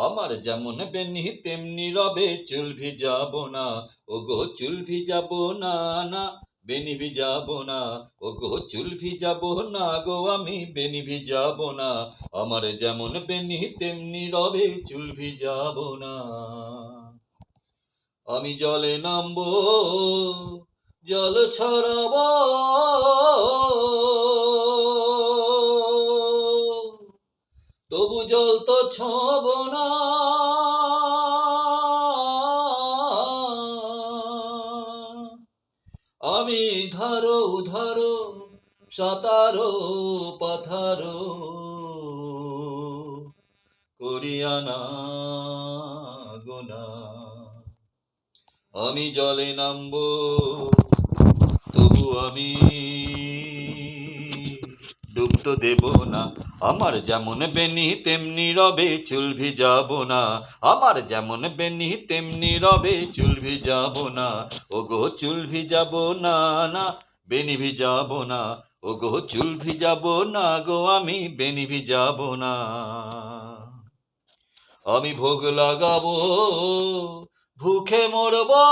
আমার যেমন বেনি তেমনি রবে, চুল ভিজাবো না। ওগো চুল ভিজাবো না, না বেনি ভিজাবো না। ওগো চুল ভিজাবো না গো, আমি বেনি ভিজাবো না। আমার যেমন বেনি তেমনি রবে, চুল ভিজাবো না। আমি জলে নামবো, জল ছড়াবো, তবু জল তো ছোঁব না। আমি ধারো উধারো, সাঁতারো পাথারো, করিয়ানা গোনা। আমি জলে নামবো, তবু আমি ডুব তো দেব না। আমার যেমন বেনি তেমনি রবে, চুল ভিজাবো না। আমার যেমন বেনি তেমনি রবে, চুল ভিজাবো না। ওগো চুল ভিজাবো না, না বেনি ভিজাবো না। ওগো চুল ভিজাবো না গো, আমি বেনি ভিজাবো না। আমি ভোগ লাগাবো, ভুখে মরবো,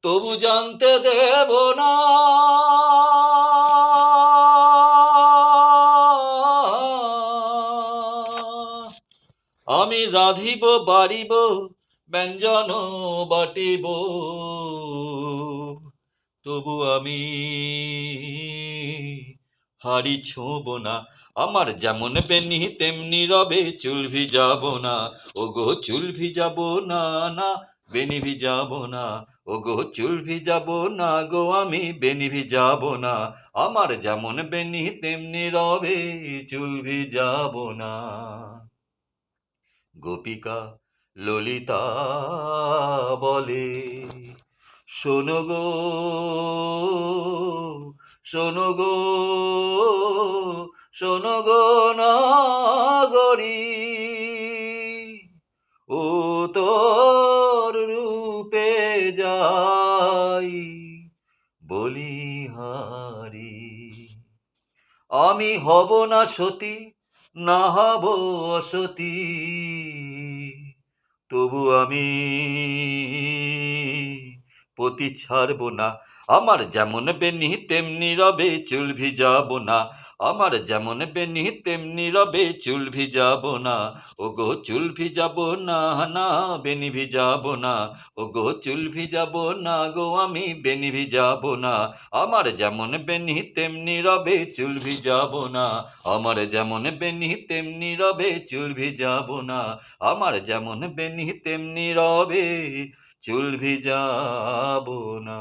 তবু জানতে দেব না। আমি রাঁধিব বাড়িব, ব্যঞ্জন বাটিব, তবু আমি হাড়ি ছোঁব না। আমার যেমন বেনি তেমনি রবে, চুল ভিজাবো না। ওগো চুল ভিজাবো না, না বেনি ভিজাবো না। ওগো চুল ভিজাবো না গো, আমি বেনি ভিজাবো না। আমার যেমন বেনি তেমনি রবে, চুল ভিজাবো না। গোপিকা ললিতা বলে, শোনো গো, শোনো গো, শোনো গো নাগরী, ও তোর রূপে যাই বলিহারি। আমি হব না সতী, না হব অসতী, তবু আমি পতি ছাড়ব না। আমার যেমন বেনি তেমনি রবে, চুল ভিজাবো না। আমার যেমন বেনি তেমনি রবে, চুল ভিজাবো না। ওগো চুল ভিজাবো না, না বেনি ভিজাবো না। ওগো চুল ভিজাবো না গো, আমি বেনি ভিজাবো না। আমার যেমন বেনি তেমনি রবে, চুল ভিজাবো না। আমার যেমন বেনি তেমনি রবে, চুল ভিজাবো না। আমার যেমন বেনি তেমনি রবে, চুল ভিজাবো না।